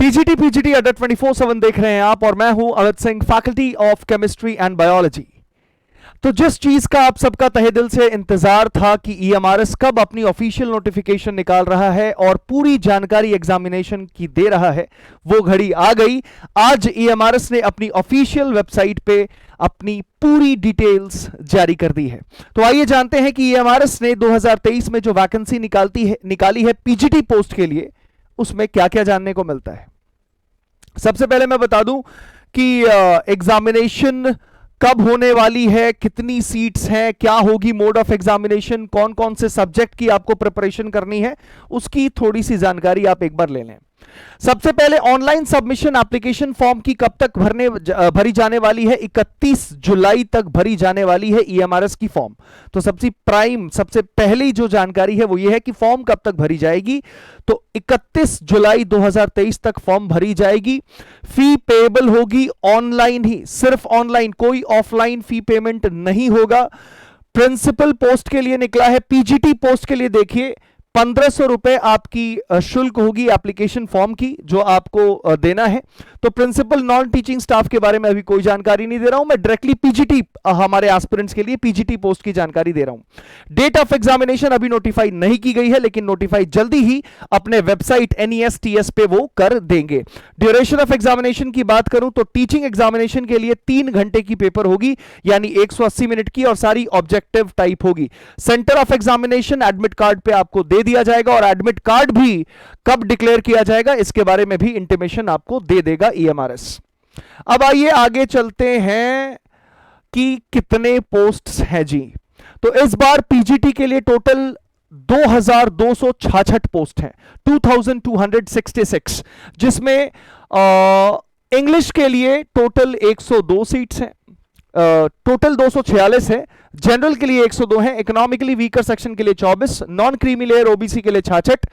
PGT अड्डा 24/7 देख रहे हैं आप और मैं हूं Amit Singh, faculty of chemistry and biology. तो जिस चीज का आप सबका तहे दिल से इंतजार था कि ईएमआरएस कब अपनी ऑफिशियल नोटिफिकेशन निकाल रहा है और पूरी जानकारी एग्जामिनेशन की दे रहा है, वो घड़ी आ गई। आज ईएमआरएस ने अपनी ऑफिशियल वेबसाइट पे अपनी पूरी डिटेल्स जारी कर दी है। तो आइए जानते हैं कि ईएमआरएस ने 2023 में जो वैकेंसी निकाली है पीजीटी पोस्ट के लिए, उसमें क्या क्या जानने को मिलता है। सबसे पहले मैं बता दूं कि एग्जामिनेशन कब होने वाली है, कितनी सीट्स हैं, क्या होगी मोड ऑफ एग्जामिनेशन, कौन कौन से सब्जेक्ट की आपको प्रिपरेशन करनी है, उसकी थोड़ी सी जानकारी आप एक बार ले लें। सबसे पहले ऑनलाइन सबमिशन एप्लीकेशन फॉर्म की कब तक भरी जाने वाली है? 31 जुलाई तक भरी जाने वाली है ईएमआरएस की फॉर्म। तो सबसे पहली जो जानकारी है वो ये है कि फॉर्म कब तक भरी जाएगी। तो 31 जुलाई 2023 तक फॉर्म भरी जाएगी। फी पेएबल होगी ऑनलाइन ही, सिर्फ ऑनलाइन, कोई ऑफलाइन फी पेमेंट नहीं होगा। प्रिंसिपल पोस्ट के लिए निकला है, पीजीटी पोस्ट के लिए देखिए 1500 रुपए आपकी शुल्क होगी एप्लीकेशन फॉर्म की जो आपको देना है। तो प्रिंसिपल नॉन टीचिंग स्टाफ के बारे में अभी कोई जानकारी नहीं दे रहा हूं, मैं डायरेक्टली पीजीटी हमारे एस्पिरेंट्स के लिए पीजीटी पोस्ट की जानकारी दे रहा हूं। डेट ऑफ एग्जामिनेशन अभी नोटिफाई नहीं की गई है, लेकिन नोटिफाई जल्दी ही अपने वेबसाइट NESTS पे वो कर देंगे। ड्यूरेशन ऑफ एग्जामिनेशन की बात करूं तो टीचिंग एग्जामिनेशन के लिए 3 घंटे की पेपर होगी, यानी 180 मिनट की, और सारी ऑब्जेक्टिव टाइप होगी। Centre of examination admit card पे आपको दे दिया जाएगा, और एडमिट कार्ड भी कब डिक्लेयर किया जाएगा इसके बारे में भी इंटीमेशन आपको दे देगा ईएमआरएस। अब आइए आगे चलते हैं कि कितने पोस्ट्स हैं जी। तो इस बार पीजीटी के लिए टोटल 2266 पोस्ट हैं, 2266, जिसमें इंग्लिश के लिए टोटल 102 सीट्स हैं, टोटल 246 है। जनरल के लिए 102 है, इकोनॉमिकली वीकर सेक्शन के लिए 24, नॉन क्रीमी लेयर ओबीसी के लिए 66,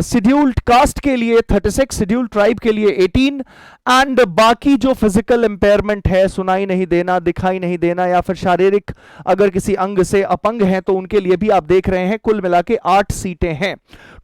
शेड्यूल्ड कास्ट के लिए 36, शेड्यूल्ड ट्राइब के लिए 18, एंड बाकी जो फिजिकल इंपेयरमेंट है, सुनाई नहीं देना, दिखाई नहीं देना, या फिर शारीरिक अगर किसी अंग से अपंग हैं तो उनके लिए भी आप देख रहे हैं कुल मिला के 8 सीटें हैं।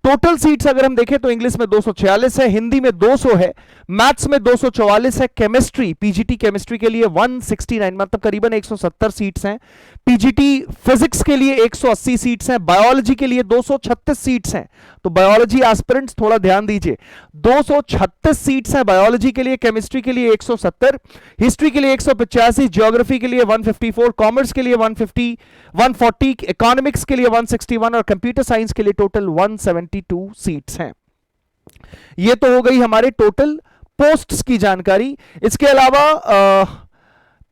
टोटल सीट्स अगर हम देखें तो इंग्लिश में 246 है, हिंदी में 200 है, मैथ्स में 244 है, केमिस्ट्री पीजीटी केमिस्ट्री के लिए 169, मतलब करीबन 170 सीट्स हैं। पीजीटी फिजिक्स के लिए 180 सीट्स हैं, बायोलॉजी के लिए 236 सीट्स हैं। तो बायोलॉजी एस्पिरेंट्स थोड़ा ध्यान दीजिए, 236 सीट्स हैं बायोलॉजी के लिए, केमिस्ट्री के लिए 170, हिस्ट्री के लिए 185, ज्योग्राफी के लिए 154, कॉमर्स के लिए 140, इकोनॉमिक्स के लिए 161 और कंप्यूटर साइंस के लिए टोटल 172 सीट्स हैं। ये तो हो गई हमारे टोटल पोस्ट्स की जानकारी। इसके अलावा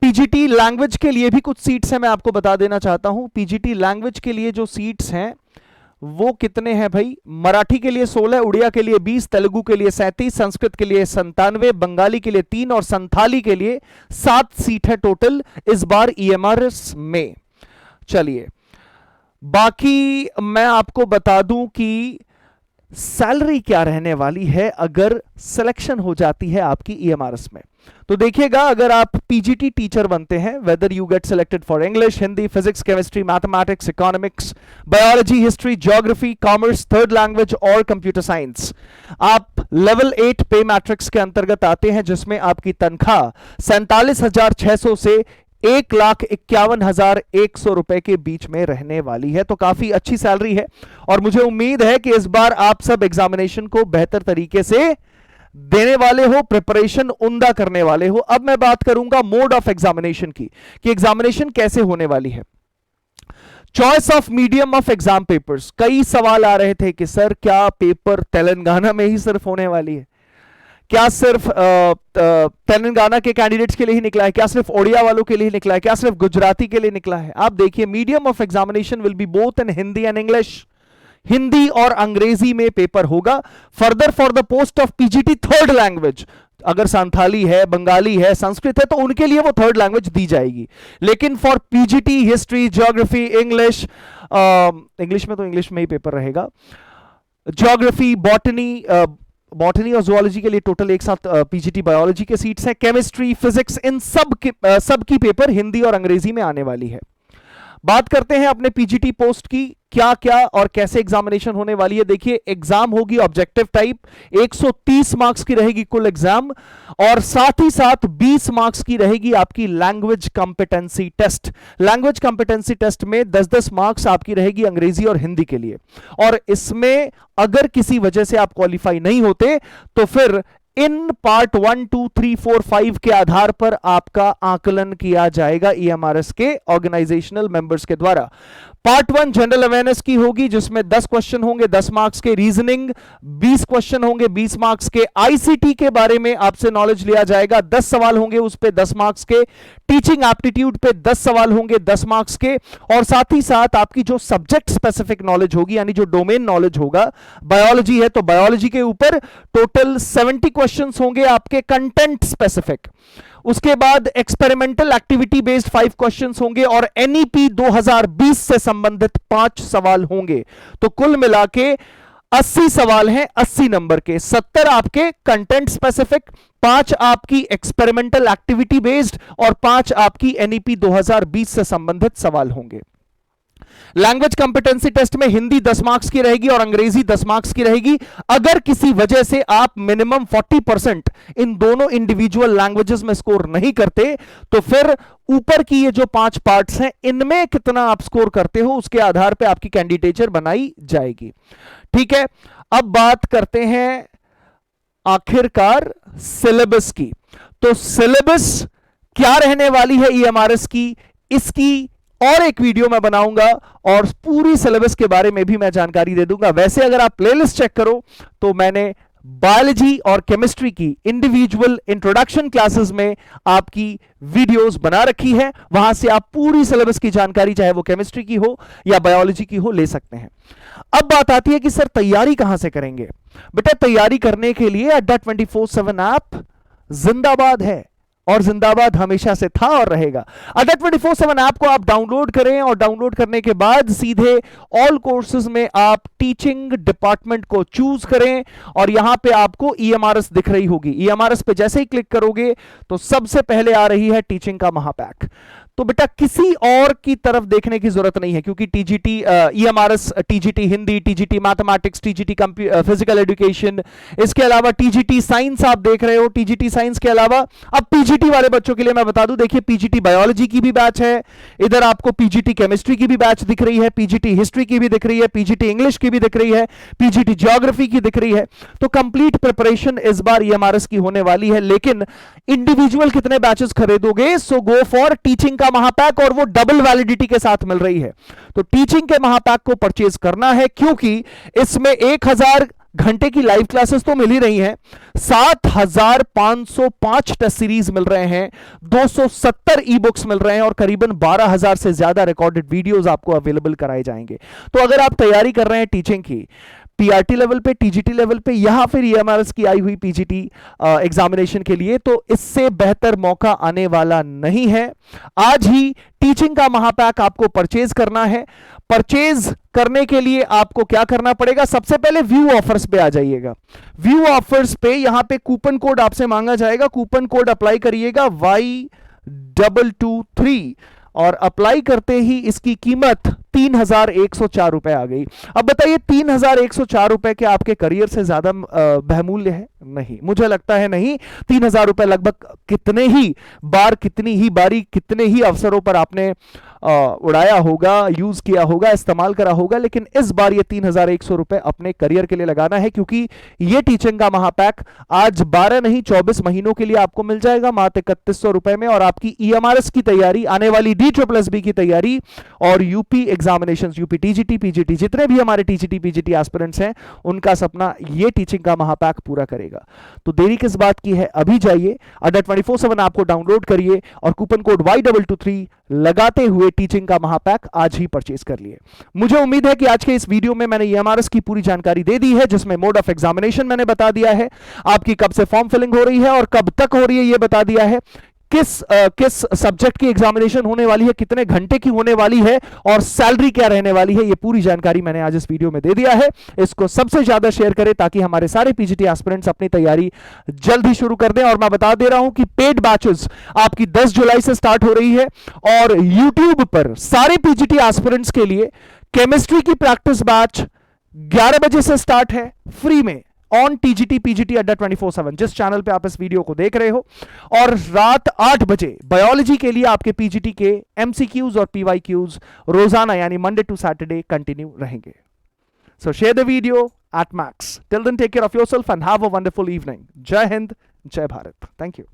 पीजीटी लैंग्वेज के लिए भी कुछ सीट्स हैं, मैं आपको बता देना चाहता हूं। पीजीटी लैंग्वेज के लिए जो सीट्स हैं वो कितने हैं भाई? मराठी के लिए 16, उड़िया के लिए 20, तेलुगु के लिए 37, संस्कृत के लिए 97, बंगाली के लिए 3 और संथाली के लिए 7 सीट है टोटल इस बार ईएमआरएस में। चलिए बाकी मैं आपको बता दूं कि सैलरी क्या रहने वाली है अगर सिलेक्शन हो जाती है आपकी ईएमआरएस में। तो देखिएगा, अगर आप पीजीटी टीचर बनते हैं, whether you get selected for English, Hindi, physics, chemistry, mathematics, economics, biology, history, geography, commerce, third language और कंप्यूटर साइंस, आप लेवल 8 पे मैट्रिक्स के अंतर्गत आते हैं, जिसमें आपकी तनख्वाह 47,600 से 1,51,100 रुपए के बीच में रहने वाली है। तो काफी अच्छी सैलरी है, और मुझे उम्मीद है कि इस बार आप सब एग्जामिनेशन को बेहतर तरीके से देने वाले हो, प्रिपरेशन उम्दा करने वाले हो। अब मैं बात करूंगा मोड ऑफ एग्जामिनेशन की, कि एग्जामिनेशन कैसे होने वाली है। Choice of medium of exam papers, कई सवाल आ रहे थे कि सर क्या पेपर तेलंगाना में ही सिर्फ होने वाली है, क्या सिर्फ तेलंगाना के कैंडिडेट्स के लिए ही निकला है, क्या सिर्फ ओडिया वालों के लिए निकला है, क्या सिर्फ गुजराती के लिए निकला है? आप देखिए, medium of examination will be both in Hindi and English, Hindi और अंग्रेजी में पेपर होगा। Further for the post of PGT third language, अगर संथाली है, बंगाली है, संस्कृत है, तो उनके लिए वो थर्ड लैंग्वेज दी जाएगी। लेकिन for PGT history, geography, English में तो इंग्लिश में ही पेपर रहेगा, ज्योग्राफी, बॉटनी और जुओलॉजी के लिए टोटल एक साथ पीजीटी बायोलॉजी के सीट्स हैं, केमिस्ट्री, फिजिक्स, इन सब की पेपर हिंदी और अंग्रेजी में आने वाली है। बात करते हैं अपने पीजीटी पोस्ट की क्या क्या और कैसे एग्जामिनेशन होने वाली है। देखिए, एग्जाम होगी ऑब्जेक्टिव टाइप, 130 मार्क्स की रहेगी कुल एग्जाम, और साथ ही साथ 20 मार्क्स की रहेगी आपकी language competency test. Language competency test में 10-10 मार्क्स आपकी रहेगी अंग्रेजी और हिंदी के लिए, और इसमें अगर किसी वजह से आप क्वालिफाई नहीं होते तो फिर इन पार्ट 1, 2, 3, 4, 5 के आधार पर आपका आकलन किया जाएगा ईएमआरएस के ऑर्गेनाइजेशनल मेंबर्स के द्वारा। पार्ट 1 जनरल अवेयरनेस की होगी, जिसमें 10 क्वेश्चन होंगे 10 मार्क्स के, रीजनिंग 20 क्वेश्चन होंगे 20 मार्क्स के, आईसीटी के बारे में आपसे नॉलेज लिया जाएगा, 10 सवाल होंगे उस पे 10 मार्क्स के, टीचिंग एप्टीट्यूड पे 10 सवाल होंगे 10 मार्क्स के, और साथ ही साथ आपकी जो सब्जेक्ट स्पेसिफिक नॉलेज होगी यानी जो डोमेन नॉलेज होगा, बायोलॉजी है तो बायोलॉजी के ऊपर टोटल 70 क्वेश्चंस होंगे आपके कंटेंट स्पेसिफिक। उसके बाद एक्सपेरिमेंटल एक्टिविटी बेस्ड 5 क्वेश्चंस होंगे, और एनईपी 2020 से संबंधित 5 सवाल होंगे। तो कुल मिला के 80 सवाल हैं 80 नंबर के, 70 आपके कंटेंट स्पेसिफिक, 5 आपकी एक्सपेरिमेंटल एक्टिविटी बेस्ड, और 5 आपकी एनईपी 2020 से संबंधित सवाल होंगे। लैंग्वेज कॉम्पिटेंसी टेस्ट में हिंदी 10 मार्क्स की रहेगी और अंग्रेजी 10 मार्क्स की रहेगी। अगर किसी वजह से आप मिनिमम 40% इन दोनों इंडिविजुअल लैंग्वेजेस में स्कोर नहीं करते तो फिर ऊपर की ये जो 5 पार्ट्स हैं इनमें कितना आप स्कोर करते हो उसके आधार पर आपकी कैंडिडेचर बनाई जाएगी। ठीक है, अब बात करते हैं आखिरकार सिलेबस की। तो सिलेबस क्या रहने वाली है ईएमआरएस की, इसकी और एक वीडियो मैं बनाऊंगा और पूरी सिलेबस के बारे में भी मैं जानकारी दे दूंगा। वैसे अगर आप प्लेलिस्ट चेक करो तो मैंने बायोलॉजी और केमिस्ट्री की इंडिविजुअल इंट्रोडक्शन क्लासेस में आपकी वीडियोस बना रखी है, वहां से आप पूरी सिलेबस की जानकारी चाहे वो केमिस्ट्री की हो या बायोलॉजी की हो ले सकते हैं। अब बात आती है कि सर तैयारी कहां से करेंगे। बेटा तैयारी करने के लिए अड्डा 24/7 ऐप जिंदाबाद है, और जिंदाबाद हमेशा से था और रहेगा। अड्डा 24/7 ऐप को आप डाउनलोड करें, और डाउनलोड करने के बाद सीधे ऑल कोर्सेज में आप टीचिंग डिपार्टमेंट को चूज करें, और यहां पे आपको ईएमआरएस दिख रही होगी। ईएमआरएस पे जैसे ही क्लिक करोगे तो सबसे पहले आ रही है टीचिंग का महापैक। तो बेटा किसी और की तरफ देखने की जरूरत नहीं है, क्योंकि TGT EMRS, TGT Hindi, TGT mathematics, TGT physical education, इसके अलावा टीजीटी साइंस आप देख रहे हो। टीजीटी साइंस के अलावा अब पीजीटी वाले बच्चों के लिए मैं बता दूं, देखिए पीजीटी बायोलॉजी की भी बैच है, इधर आपको पीजीटी केमिस्ट्री की भी बैच दिख रही है, पीजीटी हिस्ट्री की भी दिख रही है, पीजीटी इंग्लिश की भी दिख रही है, पीजीटी ज्योग्राफी की दिख रही है। तो कंप्लीट प्रिपरेशन इस बार ईएमआरएस की होने वाली है। लेकिन इंडिविजुअल कितने बैचेस खरीदोगे, सो गो फॉर टीचिंग का महापैक, और वो डबल वैलिडिटी के साथ मिल रही है। तो टीचिंग के महापैक को परचेज करना है, क्योंकि इसमें 1000 घंटे की लाइव क्लासेस तो मिल ही रही हैं, 7505 टेस्ट सीरीज मिल रहे हैं, 270 ई बुक्स मिल रहे हैं, और करीबन 12000 से ज्यादा रिकॉर्डेड वीडियोस आपको अवेलेबल कराए जाएंगे। तो अगर आप तैयारी कर रहे हैं टीचिंग की पीआरटी लेवल पे, टीजीटी लेवल पे, या फिर ईएमआरएस की आई हुई पीजीटी एग्जामिनेशन के लिए, तो इससे बेहतर मौका आने वाला नहीं है। आज ही टीचिंग का महापैक आपको परचेज करना है। परचेज करने के लिए आपको क्या करना पड़ेगा, सबसे पहले व्यू ऑफर्स पे आ जाइएगा। व्यू ऑफर्स पे यहां पे कूपन कोड आपसे मांगा जाएगा, कूपन कोड अप्लाई करिएगा Y223, और अप्लाई करते ही इसकी कीमत 3104 रुपए आ गई। अब बताइए 3104 रुपए के आपके करियर से ज्यादा बहुमूल्य है? नहीं, मुझे लगता है नहीं। 3000 रुपए लगभग कितने ही बार, कितनी ही बारी, कितने ही अवसरों पर आपने उड़ाया होगा, यूज किया होगा, इस्तेमाल करा होगा, लेकिन इस बार ये 3100 रुपए अपने करियर के लिए लगाना है, क्योंकि ये टीचिंग का महापैक आज 12 नहीं 24 महीनों के लिए आपको मिल जाएगा मात्र 3100 रुपए में। और आपकी ईएमआरएस की तैयारी, आने वाली DSSB की तैयारी, और UP examination, UP TGT, PGT, जितने भी हमारे टीजीटी पीजीटी एस्पिरेंट्स हैं उनका सपना ये टीचिंग का महापैक पूरा करेगा। तो देरी किस बात की है, अभी जाइए अड्डा 24/7 ऐप को डाउनलोड करिए और कूपन कोड Y223 लगाते हुए टीचिंग का महापैक आज ही परचेज कर लिए। मुझे उम्मीद है कि आज के इस वीडियो में मैंने ईएमआरएस की पूरी जानकारी दे दी है, जिसमें मोड ऑफ एग्जामिनेशन मैंने बता दिया है, आपकी कब से फॉर्म फिलिंग हो रही है और कब तक हो रही है ये बता दिया है, किस सब्जेक्ट की एग्जामिनेशन होने वाली है, कितने घंटे की होने वाली है, और सैलरी क्या रहने वाली है, ये पूरी जानकारी मैंने आज इस वीडियो में दे दिया है। इसको सबसे ज्यादा शेयर करें ताकि हमारे सारे पीजीटी एस्पिरेंट्स अपनी तैयारी जल्द ही शुरू कर दें। और मैं बता दे रहा हूं कि पेड बैचेस आपकी 10 जुलाई से स्टार्ट हो रही है, और यूट्यूब पर सारे पीजीटी एस्पिरेंट्स के लिए केमिस्ट्री की प्रैक्टिस बैच 11 बजे से स्टार्ट है, फ्री में, ऑन टीजीटी पीजीटी अड्डा 24/7, जिस चैनल पे आप इस वीडियो को देख रहे हो। और रात 8 बजे बायोलॉजी के लिए आपके पीजीटी के एमसीक्यूज और पीवाईक्यूज रोजाना यानी मंडे टू सैटरडे कंटिन्यू रहेंगे। सो share the video at max. Till then, take care of yourself and have a wonderful evening. Jai Hind, Jai Bharat. Thank you.